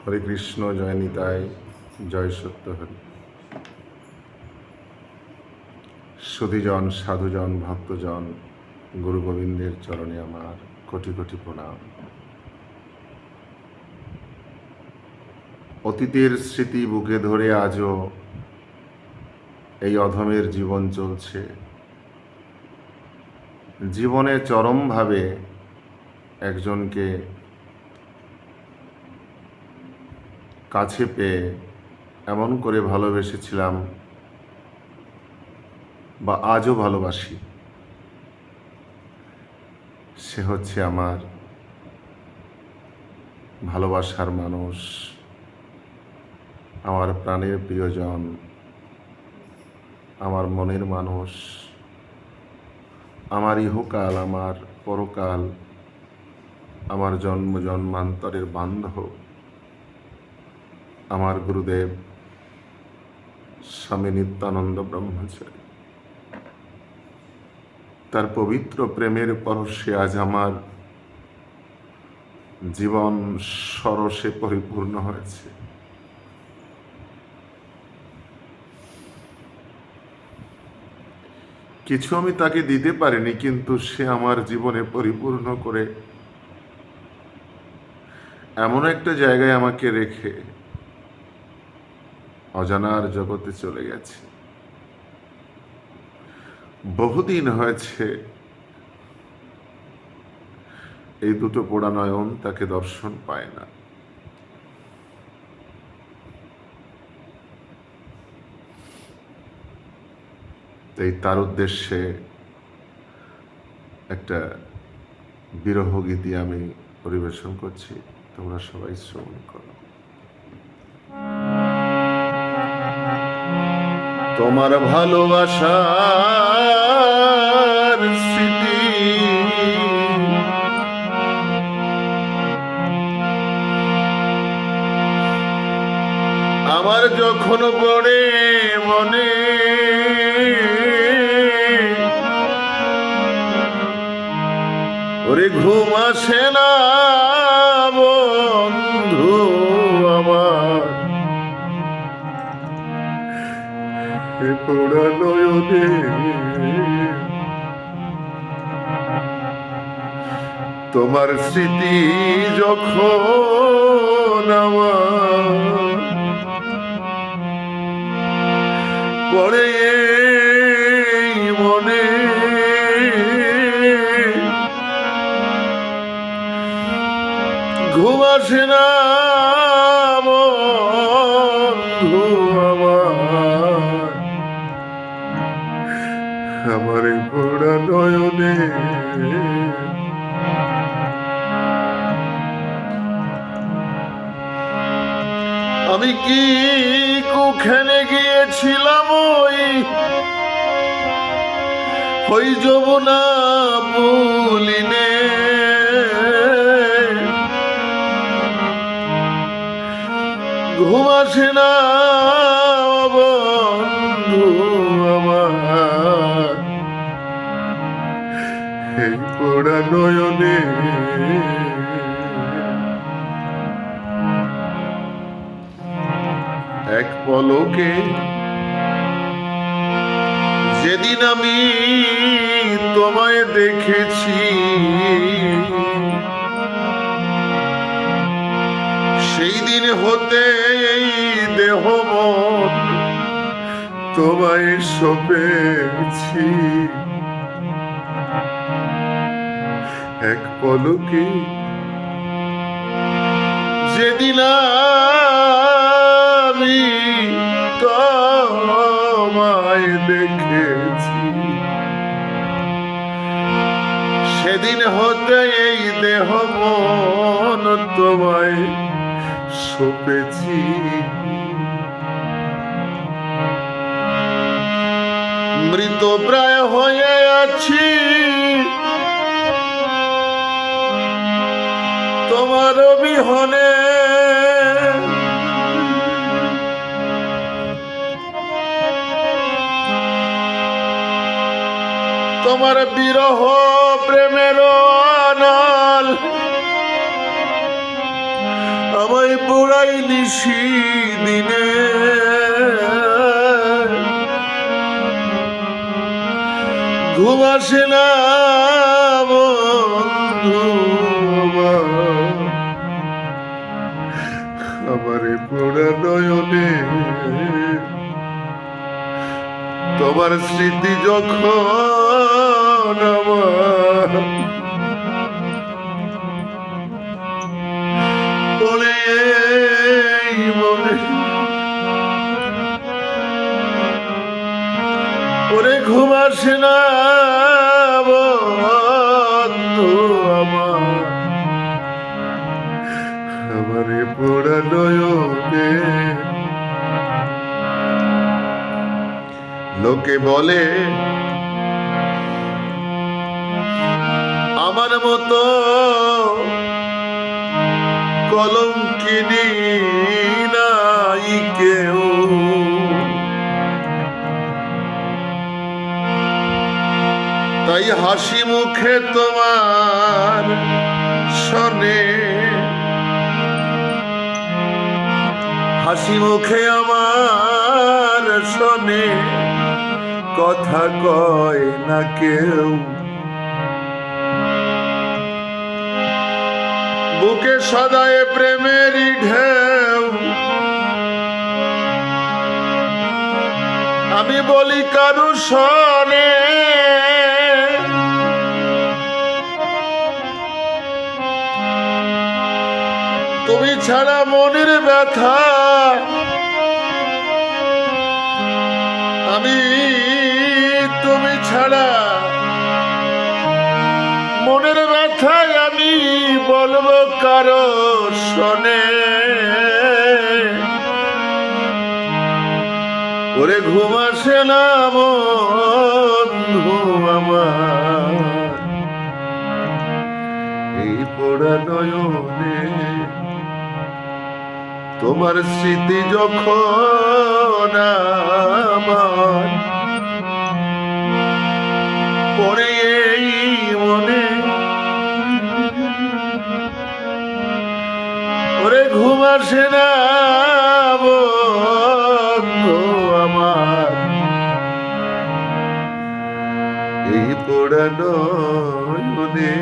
হরে কৃষ্ণ, জয় নিতাই, জয় সত্য হরি। সুধীজন, সাধুজন, ভক্তজন, গুরু গোবিন্দের চরণে আমার কোটি কোটি প্রণাম। অতীতের স্মৃতি বুকে ধরে আজও এই অধমের জীবন চলছে। জীবনে চরমভাবে একজনকে কাছে পেয়ে এমন করে ভালোবেসেছিলাম বা আজও ভালোবাসি, সে হচ্ছে আমার ভালোবাসার মানুষ, আমার প্রাণের প্রিয়জন, আমার মনের মানুষ, আমার ইহকাল, আমার পরকাল, আমার জন্ম জন্মান্তরের বান্ধব, আমার গুরুদেব স্বামী নিত্যানন্দ ব্রহ্মচারী। তার পবিত্র প্রেমের পরশে আজ আমার জীবন সরসে পরিপূর্ণ হয়েছে। কিছু আমি তাকে দিতে পারিনি, কিন্তু সে আমার জীবনে পরিপূর্ণ করে এমন একটা জায়গায় আমাকে রেখে অজানার জগতে চলে গেছে। বহুদিন হয়েছে এই দুটো পোড়া নয়ন তাকে দর্শন পায় না। তাই তার উদ্দেশ্যে একটা বিরহ গীতি আমি পরিবেশন করছি, তোমরা সবাই শ্রবণ করো। তোমার ভালোবাসার স্মৃতি আমার যখন পড়ে মনে, ওরে ঘুম আসে না বন্ধু আমার, পোড়া নয়নে তোমার স্মৃতি যখন আমার পড়ে মনে, ঘুম আসে না বন্ধু আমার এই পোড়া নয়নে। আমি কি কুখানে গিয়েছিলাম ওই যমুনা পুলিনে, ঘুম আসে না বন্ধু আমার এই পোড়া নয়নে। এক পলকে যেদিন আমি তোমায় দেখেছি, সেই দিন হতে এই দেহ মন তোমায় সপেছি। এক পলকে যেদিন আমি তোমায় দেখেছি, সেদিন হতে এই দেহ মন তোমায় সপেছি। মৃত প্রায় হয়ে আছি তোমার বিহনে, তোমার বিরহ প্রেমের আনাল আমায় পোড়াই নিশি দিনে, ঘুম আসে না বন্ধু আমারে পোড়া নয়নে, তোমার স্মৃতি যখন আমার পড়ে মনে, ওরে ঘুম আসে না বন্ধু আমারে পোড়া নয়নে। লোকে বলে আমার মতো কলঙ্কিনী নাই কেউ, তাই হাসি মুখে তোমার শোনে, হাসি মুখে আমার শোনে, কথা কয় না কেউ। বুকে সদায় প্রেমেরই ঢেউ, আমি বলি কারু শোনে, তুমি ছাড়া মনের ব্যথা আমি, তুমি ছাড়া মনের ব্যথায় আমি বলবো কারো শোনে। ওরে ঘুম আসে না বন্ধু আমার এই পোড়া নয়নে, তোমার স্মৃতি যখন আমার পড়ে এই মনে, ওরে ঘুম আসে না বন্ধু আমার এই পোড়া নয়নে।